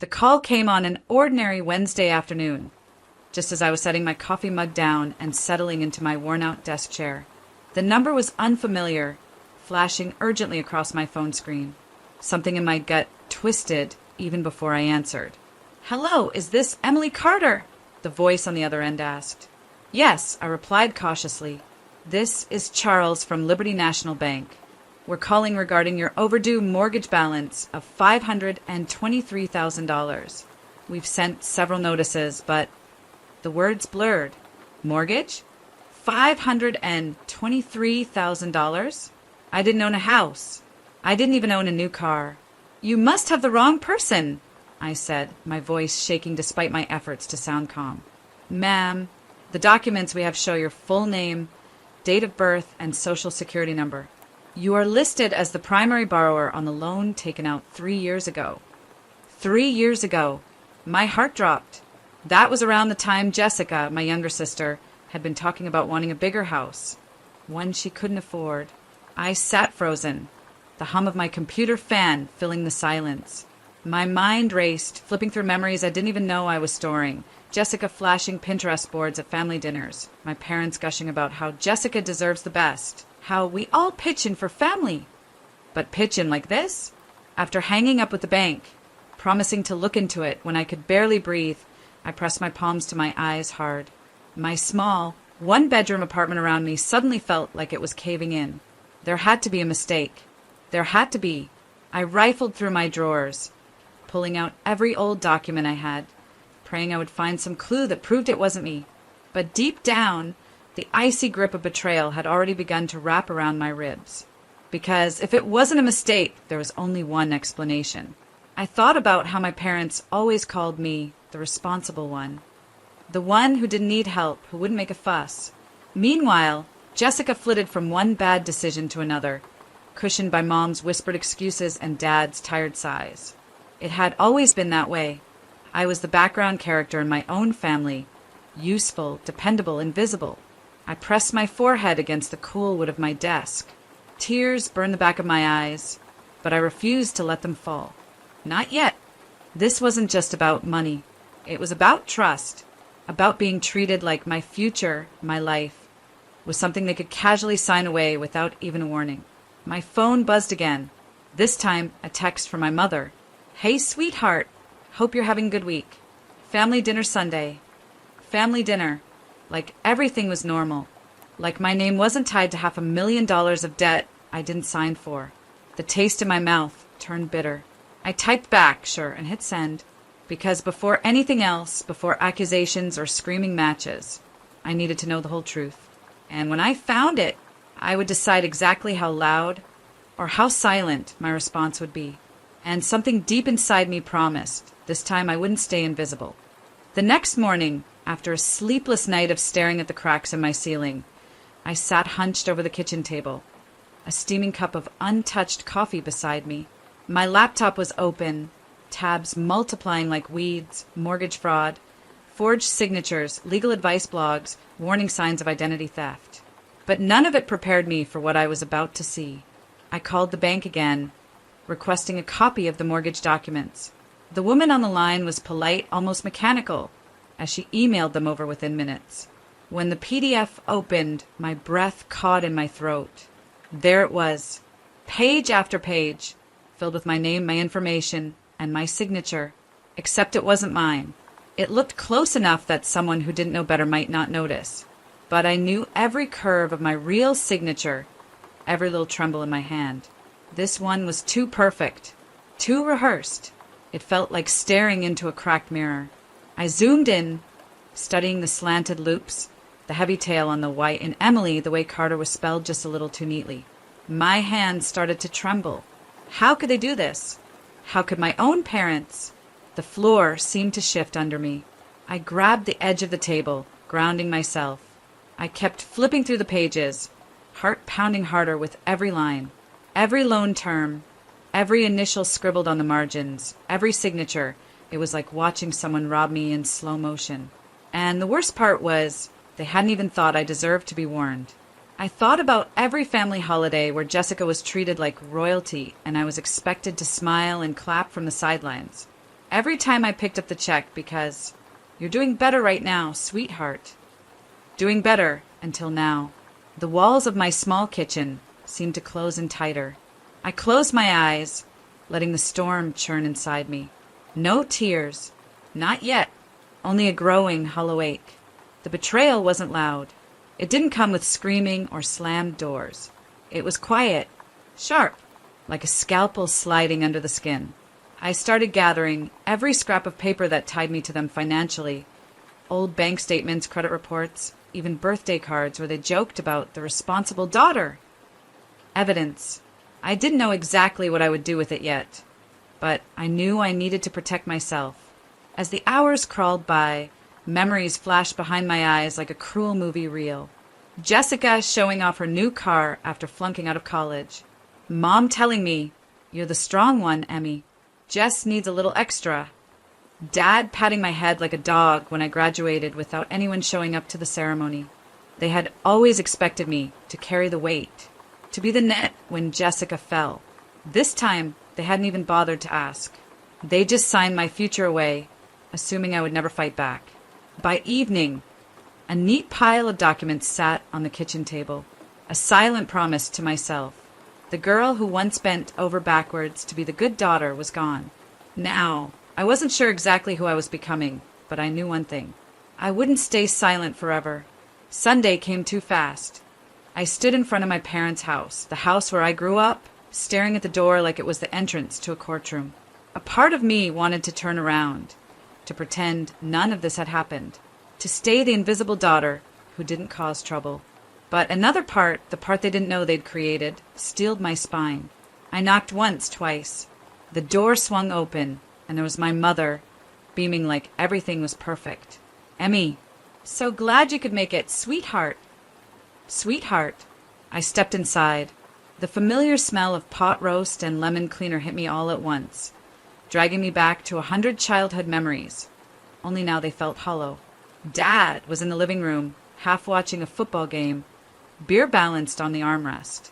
The call came on an ordinary Wednesday afternoon, just as I was setting my coffee mug down and settling into my worn-out desk chair. The number was unfamiliar, flashing urgently across my phone screen. Something in my gut twisted even before I answered. "Hello, is this Emily Carter?" the voice on the other end asked. "Yes," I replied cautiously. "This is Charles from Liberty National Bank. We're calling regarding your overdue mortgage balance of $523,000. We've sent several notices, but..." The words blurred. Mortgage? $523,000? I didn't own a house. I didn't even own a new car. "You must have the wrong person," I said, my voice shaking despite my efforts to sound calm. "Ma'am, the documents we have show your full name, date of birth, and social security number. You are listed as the primary borrower on the loan taken out 3 years ago." 3 years ago. My heart dropped. That was around the time Jessica, my younger sister, had been talking about wanting a bigger house, one she couldn't afford. I sat frozen, the hum of my computer fan filling the silence. My mind raced, flipping through memories I didn't even know I was storing. Jessica flashing Pinterest boards at family dinners, my parents gushing about how Jessica deserves the best, how we all pitch in for family. But pitch in like this? After hanging up with the bank, promising to look into it when I could barely breathe, I pressed my palms to my eyes hard. My small, one-bedroom apartment around me suddenly felt like it was caving in. There had to be a mistake. There had to be. I rifled through my drawers, pulling out every old document I had, praying I would find some clue that proved it wasn't me. But deep down, the icy grip of betrayal had already begun to wrap around my ribs. Because if it wasn't a mistake, there was only one explanation. I thought about how my parents always called me the responsible one. The one who didn't need help, who wouldn't make a fuss. Meanwhile, Jessica flitted from one bad decision to another, cushioned by Mom's whispered excuses and Dad's tired sighs. It had always been that way. I was the background character in my own family, useful, dependable, invisible. I pressed my forehead against the cool wood of my desk. Tears burned the back of my eyes, but I refused to let them fall. Not yet. This wasn't just about money. It was about trust, about being treated like my future, my life, was something they could casually sign away without even a warning. My phone buzzed again, this time a text from my mother. "Hey, sweetheart. Hope you're having a good week. Family dinner Sunday." Family dinner. Like everything was normal. Like my name wasn't tied to $500,000 of debt I didn't sign for. The taste in my mouth turned bitter. I typed back, sure, and hit send, because before anything else, before accusations or screaming matches, I needed to know the whole truth. And when I found it, I would decide exactly how loud or how silent my response would be. And something deep inside me promised, this time I wouldn't stay invisible. The next morning, after a sleepless night of staring at the cracks in my ceiling, I sat hunched over the kitchen table, a steaming cup of untouched coffee beside me. My laptop was open, tabs multiplying like weeds, mortgage fraud, forged signatures, legal advice blogs, warning signs of identity theft. But none of it prepared me for what I was about to see. I called the bank again, requesting a copy of the mortgage documents. The woman on the line was polite, almost mechanical, as she emailed them over within minutes. When the PDF opened, my breath caught in my throat. There it was, page after page, filled with my name, my information, and my signature, except it wasn't mine. It looked close enough that someone who didn't know better might not notice. But I knew every curve of my real signature, every little tremble in my hand. This one was too perfect, too rehearsed. It felt like staring into a cracked mirror. I zoomed in, studying the slanted loops, the heavy tail on the white, and Emily, the way Carter was spelled just a little too neatly. My hands started to tremble. How could they do this? How could my own parents? The floor seemed to shift under me. I grabbed the edge of the table, grounding myself. I kept flipping through the pages, heart pounding harder with every line, every loan term, every initial scribbled on the margins, every signature. It was like watching someone rob me in slow motion. And the worst part was, they hadn't even thought I deserved to be warned. I thought about every family holiday where Jessica was treated like royalty and I was expected to smile and clap from the sidelines. every time I picked up the check because you're doing better right now, sweetheart. Doing better until now. The walls of my small kitchen seemed to close in tighter. I closed my eyes, letting the storm churn inside me. No tears. Not yet. Only a growing, hollow ache. The betrayal wasn't loud. It didn't come with screaming or slammed doors. It was quiet, sharp, like a scalpel sliding under the skin. I started gathering every scrap of paper that tied me to them financially. Old bank statements, credit reports, even birthday cards where they joked about the responsible daughter. Evidence. I didn't know exactly what I would do with it yet, but I knew I needed to protect myself. As the hours crawled by, memories flashed behind my eyes like a cruel movie reel. Jessica showing off her new car after flunking out of college. Mom telling me, "You're the strong one, Emmy. Jess needs a little extra." Dad patting my head like a dog when I graduated without anyone showing up to the ceremony. They had always expected me to carry the weight, to be the net when Jessica fell. This time, they hadn't even bothered to ask. They just signed my future away, assuming I would never fight back. By evening, a neat pile of documents sat on the kitchen table, a silent promise to myself. The girl who once bent over backwards to be the good daughter was gone. Now, I wasn't sure exactly who I was becoming, but I knew one thing. I wouldn't stay silent forever. Sunday came too fast. I stood in front of my parents' house, the house where I grew up, staring at the door like it was the entrance to a courtroom. A part of me wanted to turn around, to pretend none of this had happened, to stay the invisible daughter who didn't cause trouble. But another part, the part they didn't know they'd created, steeled my spine. I knocked once, twice. The door swung open, and there was my mother, beaming like everything was perfect. "Emmy, so glad you could make it, sweetheart." "Sweetheart." I stepped inside. The familiar smell of pot roast and lemon cleaner hit me all at once, dragging me back to 100 childhood memories. Only now they felt hollow. Dad was in the living room, half watching a football game, beer balanced on the armrest.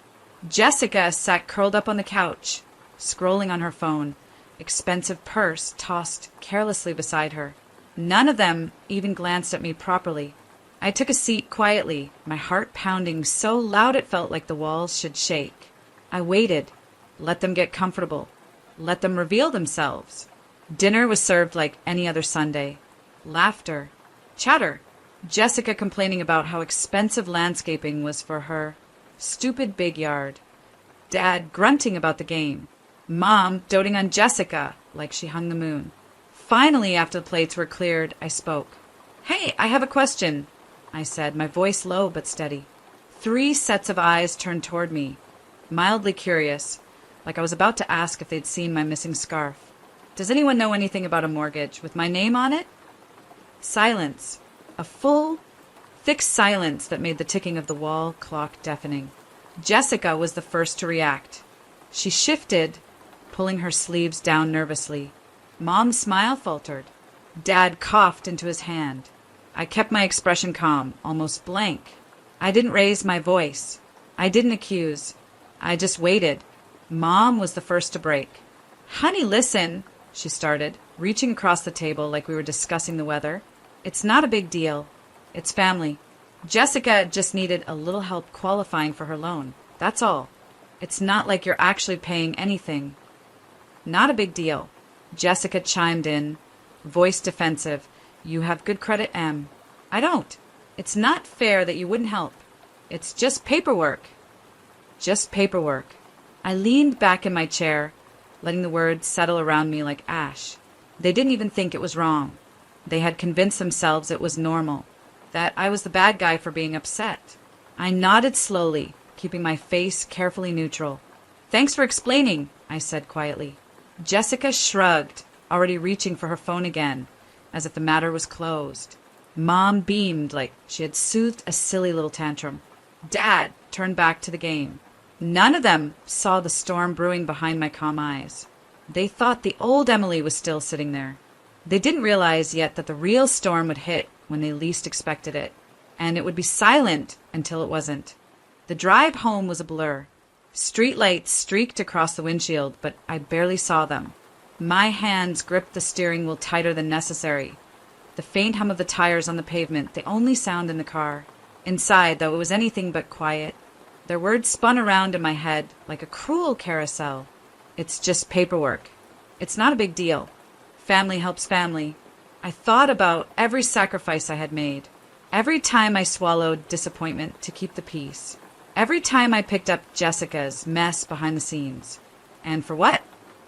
Jessica sat curled up on the couch, scrolling on her phone, expensive purse tossed carelessly beside her. None of them even glanced at me properly. I took a seat quietly, my heart pounding so loud it felt like the walls should shake. I waited, let them get comfortable, let them reveal themselves. Dinner was served like any other Sunday. Laughter, chatter, Jessica complaining about how expensive landscaping was for her stupid big yard. Dad grunting about the game. Mom doting on Jessica like she hung the moon. Finally, after the plates were cleared, I spoke. "Hey, I have a question," I said, my voice low but steady. 3 sets of eyes turned toward me, mildly curious, like I was about to ask if they'd seen my missing scarf. "Does anyone know anything about a mortgage with my name on it?" Silence. A full, thick silence that made the ticking of the wall clock deafening. Jessica was the first to react. She shifted, pulling her sleeves down nervously. Mom's smile faltered. Dad coughed into his hand. I kept my expression calm, almost blank. I didn't raise my voice. I didn't accuse. I just waited. Mom was the first to break. "Honey, listen," she started, reaching across the table like we were discussing the weather. "It's not a big deal. It's family. Jessica just needed a little help qualifying for her loan. That's all. It's not like you're actually paying anything." "Not a big deal," Jessica chimed in, voice defensive. "You have good credit, Em." "I don't. It's not fair that you wouldn't help. It's just paperwork." Just paperwork. I leaned back in my chair, letting the words settle around me like ash. They didn't even think it was wrong. They had convinced themselves it was normal, that I was the bad guy for being upset. I nodded slowly, keeping my face carefully neutral. "Thanks for explaining," I said quietly. Jessica shrugged, already reaching for her phone again, as if the matter was closed. Mom beamed like she had soothed a silly little tantrum. Dad turned back to the game. None of them saw the storm brewing behind my calm eyes. They thought the old Emily was still sitting there. They didn't realize yet that the real storm would hit when they least expected it, and it would be silent until it wasn't. The drive home was a blur. Street lights streaked across the windshield, but I barely saw them. My hands gripped the steering wheel tighter than necessary. The faint hum of the tires on the pavement, the only sound in the car. Inside, though, it was anything but quiet. Their words spun around in my head like a cruel carousel. It's just paperwork. It's not a big deal. Family helps family. I thought about every sacrifice I had made. Every time I swallowed disappointment to keep the peace. Every time I picked up Jessica's mess behind the scenes. And for what?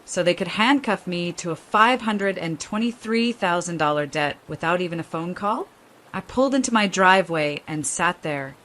So they could handcuff me to a $523,000 debt without even a phone call? I pulled into my driveway and sat there,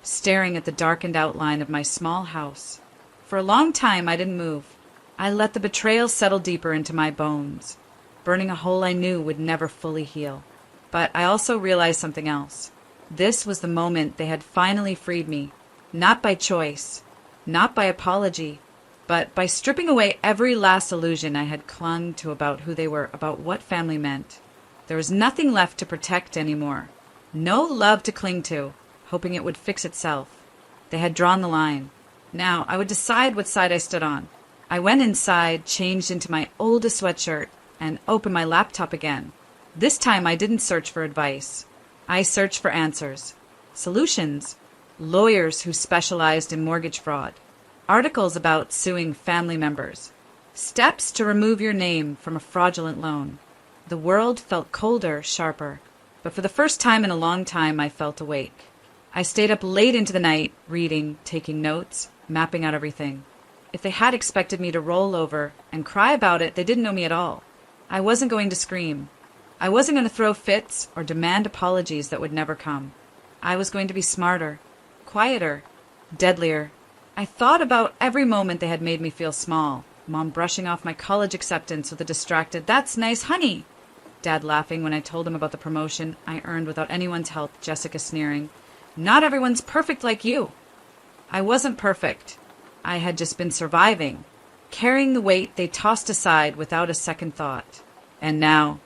staring at the darkened outline of my small house. For a long time, I didn't move. I let the betrayal settle deeper into my bones, burning a hole I knew would never fully heal. But I also realized something else. This was the moment they had finally freed me, not by choice, not by apology, but by stripping away every last illusion I had clung to about who they were, about what family meant. There was nothing left to protect anymore. No love to cling to, hoping it would fix itself. They had drawn the line. Now I would decide what side I stood on. I went inside, changed into my oldest sweatshirt, and opened my laptop again. This time I didn't search for advice. I searched for answers. Solutions. Lawyers who specialized in mortgage fraud. Articles about suing family members. Steps to remove your name from a fraudulent loan. The world felt colder, sharper. But for the first time in a long time, I felt awake. I stayed up late into the night, reading, taking notes, mapping out everything. If they had expected me to roll over and cry about it, they didn't know me at all. I wasn't going to scream. I wasn't going to throw fits or demand apologies that would never come. I was going to be smarter, quieter, deadlier. I thought about every moment they had made me feel small. Mom brushing off my college acceptance with a distracted, "That's nice, honey." Dad laughing when I told him about the promotion I earned without anyone's help, Jessica sneering, "Not everyone's perfect like you." I wasn't perfect. I had just been surviving, carrying the weight they tossed aside without a second thought. And now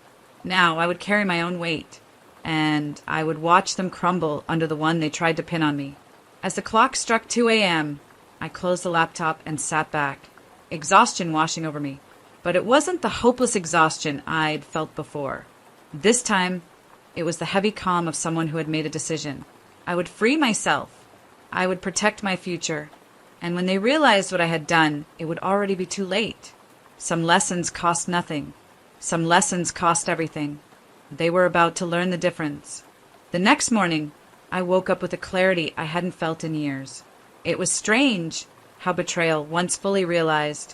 I would carry my own weight, and I would watch them crumble under the one they tried to pin on me. As the clock struck 2 a.m., I closed the laptop and sat back, exhaustion washing over me. But it wasn't the hopeless exhaustion I'd felt before. This time, it was the heavy calm of someone who had made a decision. I would free myself. I would protect my future. And when they realized what I had done, it would already be too late. Some lessons cost nothing. Some lessons cost everything. They were about to learn the difference. The next morning, I woke up with a clarity I hadn't felt in years. It was strange how betrayal, once fully realized,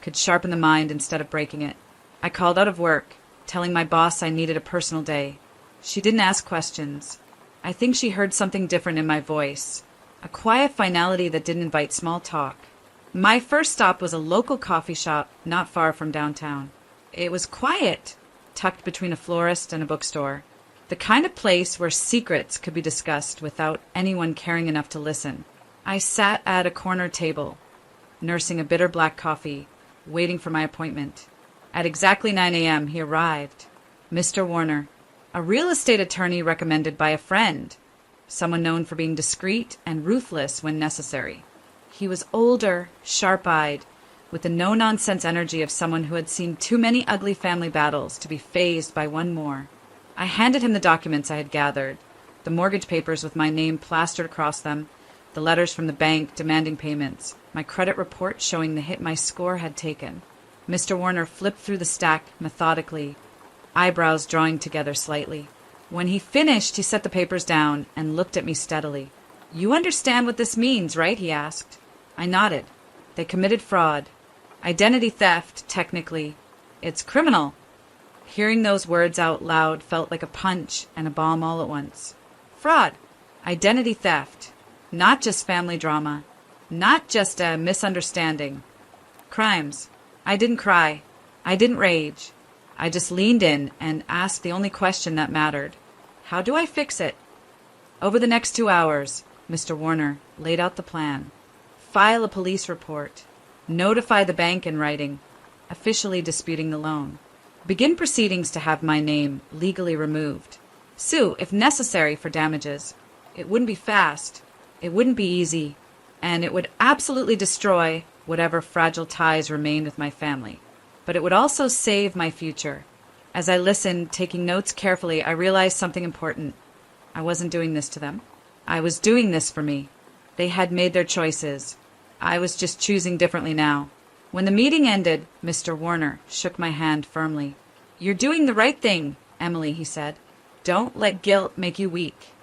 could sharpen the mind instead of breaking it. I called out of work, telling my boss I needed a personal day. She didn't ask questions. I think she heard something different in my voice, a quiet finality that didn't invite small talk. My first stop was a local coffee shop not far from downtown. It was quiet, tucked between a florist and a bookstore. The kind of place where secrets could be discussed without anyone caring enough to listen. I sat at a corner table, nursing a bitter black coffee, waiting for my appointment. At exactly 9 a.m., he arrived. Mr. Warner, a real estate attorney recommended by a friend, someone known for being discreet and ruthless when necessary. He was older, sharp-eyed, with the no-nonsense energy of someone who had seen too many ugly family battles to be fazed by one more. I handed him the documents I had gathered, the mortgage papers with my name plastered across them, the letters from the bank demanding payments, my credit report showing the hit my score had taken. Mr. Warner flipped through the stack methodically, eyebrows drawing together slightly. When he finished, he set the papers down and looked at me steadily. "You understand what this means, right?" he asked. I nodded. They committed fraud. Identity theft, technically. It's criminal. Hearing those words out loud felt like a punch and a bomb all at once. Fraud. Identity theft. Not just family drama. Not just a misunderstanding. Crimes. I didn't cry. I didn't rage. I just leaned in and asked the only question that mattered. How do I fix it? Over the next 2 hours, Mr. Warner laid out the plan. File a police report. Notify the bank in writing, officially disputing the loan. Begin proceedings to have my name legally removed. Sue, if necessary, for damages. It wouldn't be fast. It wouldn't be easy. And it would absolutely destroy whatever fragile ties remained with my family. but it would also save my future. As I listened, taking notes carefully, I realized something important. I wasn't doing this to them. I was doing this for me. They had made their choices. I was just choosing differently now. When the meeting ended, Mr. Warner shook my hand firmly. "You're doing the right thing, Emily," he said. "Don't let guilt make you weak."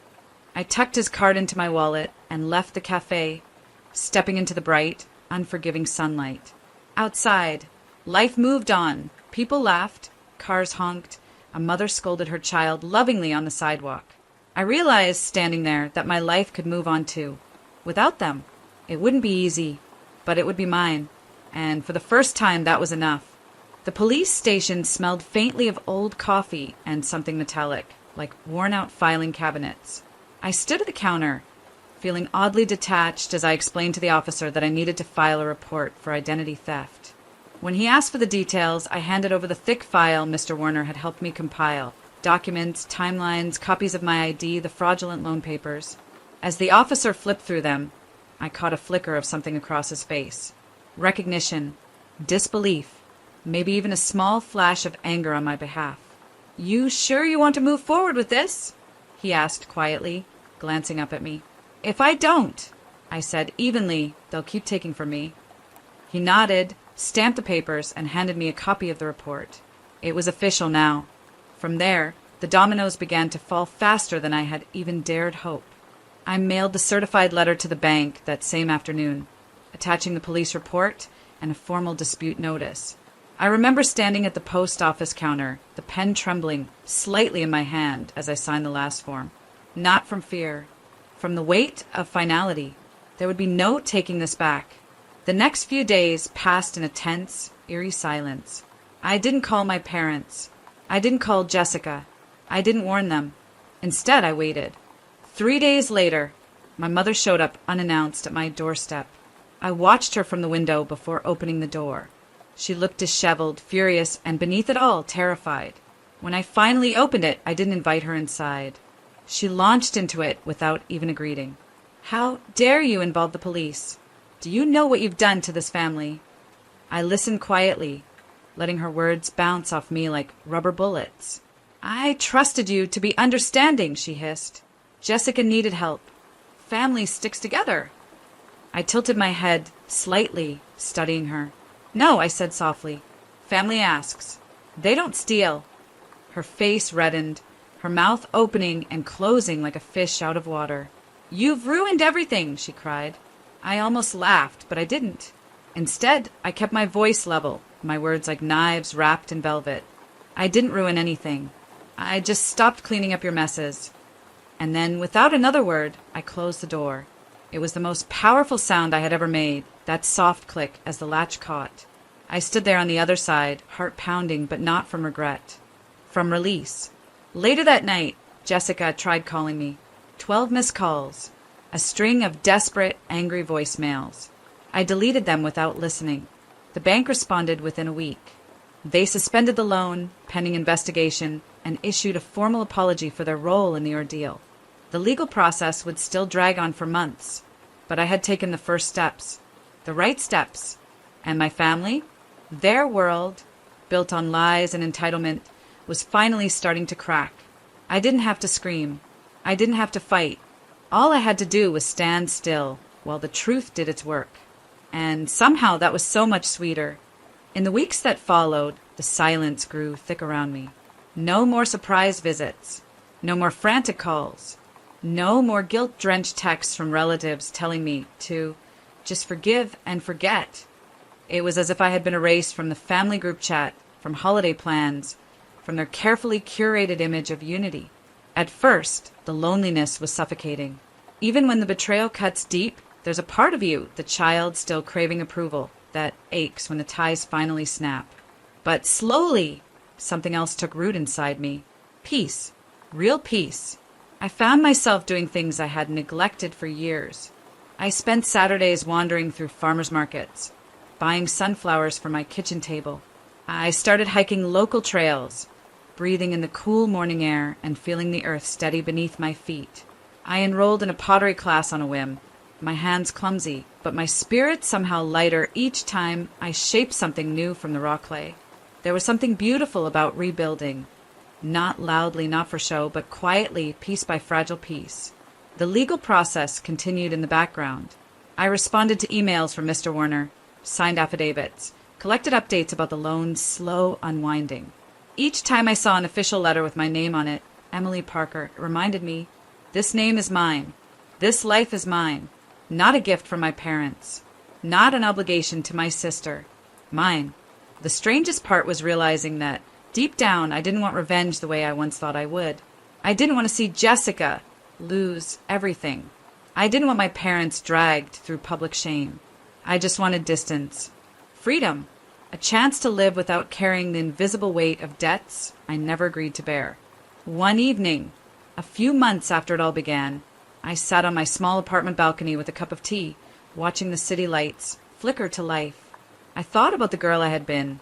I tucked his card into my wallet and left the cafe, stepping into the bright, unforgiving sunlight. Outside, life moved on. People laughed, cars honked, a mother scolded her child lovingly on the sidewalk. I realized, standing there, that my life could move on too. Without them. It wouldn't be easy, but it would be mine. And for the first time, that was enough. The police station smelled faintly of old coffee and something metallic, like worn-out filing cabinets. I stood at the counter, feeling oddly detached as I explained to the officer that I needed to file a report for identity theft. When he asked for the details, I handed over the thick file Mr. Warner had helped me compile. Documents, timelines, copies of my ID, the fraudulent loan papers. As the officer flipped through them, I caught a flicker of something across his face. Recognition, disbelief, maybe even a small flash of anger on my behalf. "You sure you want to move forward with this?" he asked quietly, glancing up at me. "If I don't," I said evenly, "they'll keep taking from me." He nodded, stamped the papers, and handed me a copy of the report. It was official now. From there, the dominoes began to fall faster than I had even dared hope. I mailed the certified letter to the bank that same afternoon, attaching the police report and a formal dispute notice. I remember standing at the post office counter, the pen trembling slightly in my hand as I signed the last form. Not from fear, from the weight of finality. There would be no taking this back. The next few days passed in a tense, eerie silence. I didn't call my parents. I didn't call Jessica. I didn't warn them. Instead, I waited. 3 days later, my mother showed up unannounced at my doorstep. I watched her from the window before opening the door. She looked disheveled, furious, and beneath it all, terrified. When I finally opened it, I didn't invite her inside. She launched into it without even a greeting. "How dare you involve the police? Do you know what you've done to this family?" I listened quietly, letting her words bounce off me like rubber bullets. "I trusted you to be understanding," she hissed. "Jessica needed help. Family sticks together." I tilted my head slightly, studying her. "No," I said softly. "Family asks. They don't steal." Her face reddened, her mouth opening and closing like a fish out of water. "You've ruined everything," she cried. I almost laughed, but I didn't. Instead, I kept my voice level, my words like knives wrapped in velvet. "I didn't ruin anything. I just stopped cleaning up your messes." And then, without another word, I closed the door. It was the most powerful sound I had ever made, that soft click as the latch caught. I stood there on the other side, heart pounding, but not from regret. From release. Later that night, Jessica tried calling me. 12 missed calls. A string of desperate, angry voicemails. I deleted them without listening. The bank responded within a week. They suspended the loan, pending investigation, and issued a formal apology for their role in the ordeal. The legal process would still drag on for months, but I had taken the first steps. The right steps. And my family, their world, built on lies and entitlement, was finally starting to crack. I didn't have to scream. I didn't have to fight. All I had to do was stand still while the truth did its work. And somehow that was so much sweeter. In the weeks that followed, the silence grew thick around me. No more surprise visits. No more frantic calls. No more guilt-drenched texts from relatives telling me to just forgive and forget. It was as if I had been erased from the family group chat, from holiday plans, from their carefully curated image of unity. At first, the loneliness was suffocating. Even when the betrayal cuts deep, there's a part of you, the child still craving approval, that aches when the ties finally snap. But slowly, something else took root inside me. Peace. Real peace. I found myself doing things I had neglected for years. I spent Saturdays wandering through farmers markets, buying sunflowers for my kitchen table. I started hiking local trails, breathing in the cool morning air and feeling the earth steady beneath my feet. I enrolled in a pottery class on a whim, my hands clumsy, but my spirit somehow lighter each time I shaped something new from the raw clay. There was something beautiful about rebuilding. Not loudly, not for show, but quietly, piece by fragile piece. The legal process continued in the background. I responded to emails from Mr. Warner, signed affidavits, collected updates about the loan's slow unwinding. Each time I saw an official letter with my name on it, Emily Parker, it reminded me, this name is mine. This life is mine. Not a gift from my parents. Not an obligation to my sister. Mine. The strangest part was realizing that, deep down, I didn't want revenge the way I once thought I would. I didn't want to see Jessica lose everything. I didn't want my parents dragged through public shame. I just wanted distance. Freedom. A chance to live without carrying the invisible weight of debts I never agreed to bear. One evening, a few months after it all began, I sat on my small apartment balcony with a cup of tea, watching the city lights flicker to life. I thought about the girl I had been,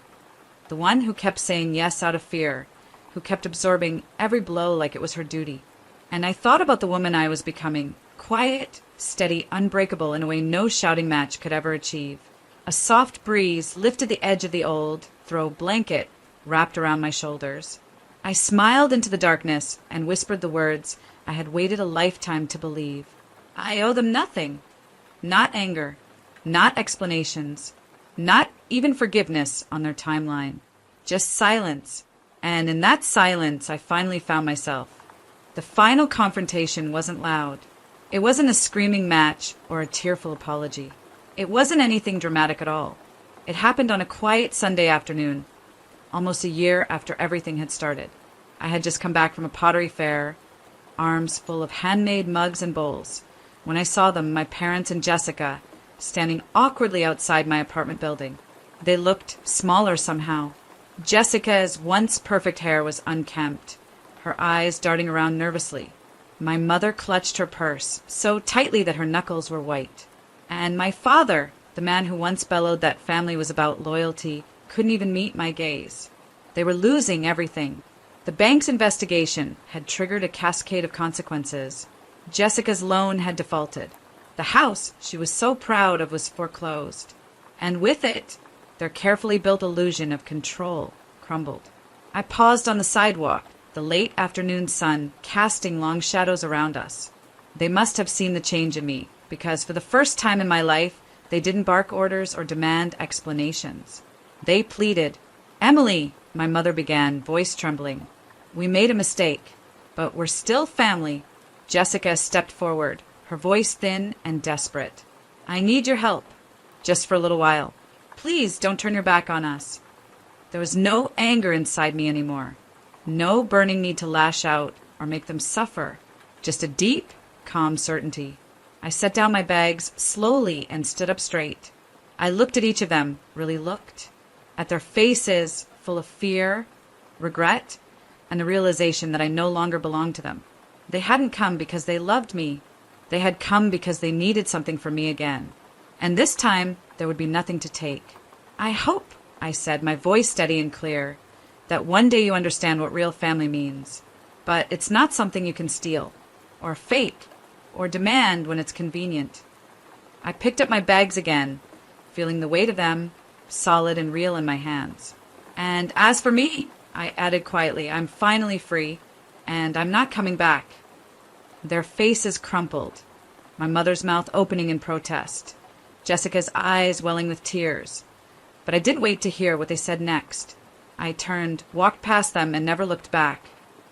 the one who kept saying yes out of fear, who kept absorbing every blow like it was her duty. And I thought about the woman I was becoming, quiet, steady, unbreakable in a way no shouting match could ever achieve. A soft breeze lifted the edge of the old throw blanket wrapped around my shoulders. I smiled into the darkness and whispered the words I had waited a lifetime to believe. I owe them nothing. Not anger, not explanations, not even forgiveness on their timeline. Just silence. And in that silence, I finally found myself. The final confrontation wasn't loud. It wasn't a screaming match or a tearful apology. It wasn't anything dramatic at all. It happened on a quiet Sunday afternoon, almost a year after everything had started. I had just come back from a pottery fair, arms full of handmade mugs and bowls, when I saw them, my parents and Jessica, standing awkwardly outside my apartment building. They looked smaller somehow. Jessica's once perfect hair was unkempt, her eyes darting around nervously. My mother clutched her purse so tightly that her knuckles were white. And my father, the man who once bellowed that family was about loyalty, couldn't even meet my gaze. They were losing everything. The bank's investigation had triggered a cascade of consequences. Jessica's loan had defaulted. The house she was so proud of was foreclosed. And with it, their carefully built illusion of control crumbled. I paused on the sidewalk, the late afternoon sun casting long shadows around us. They must have seen the change in me, because for the first time in my life, they didn't bark orders or demand explanations. They pleaded. "Emily," my mother began, voice trembling. "We made a mistake, but we're still family." Jessica stepped forward, her voice thin and desperate. "I need your help, just for a little while. Please don't turn your back on us." There was no anger inside me anymore. No burning need to lash out or make them suffer. Just a deep, calm certainty. I set down my bags slowly and stood up straight. I looked at each of them, really looked, at their faces full of fear, regret, and the realization that I no longer belonged to them. They hadn't come because they loved me. They had come because they needed something from me again. And this time, there would be nothing to take. "I hope," I said, my voice steady and clear, "that one day you understand what real family means. But it's not something you can steal, or fake, or demand when it's convenient." I picked up my bags again, feeling the weight of them, solid and real in my hands. "And as for me," I added quietly, "I'm finally free, and I'm not coming back." Their faces crumpled, my mother's mouth opening in protest, Jessica's eyes welling with tears. But I didn't wait to hear what they said next. I turned, walked past them, and never looked back.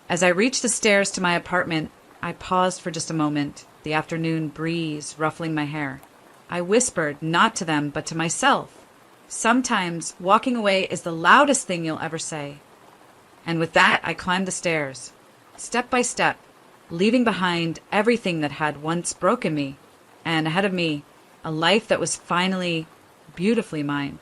As I reached the stairs to my apartment, I paused for just a moment, the afternoon breeze ruffling my hair. I whispered, not to them, but to myself, "Sometimes walking away is the loudest thing you'll ever say." And with that, I climbed the stairs, step by step, leaving behind everything that had once broken me, and ahead of me, a life that was finally beautifully mine.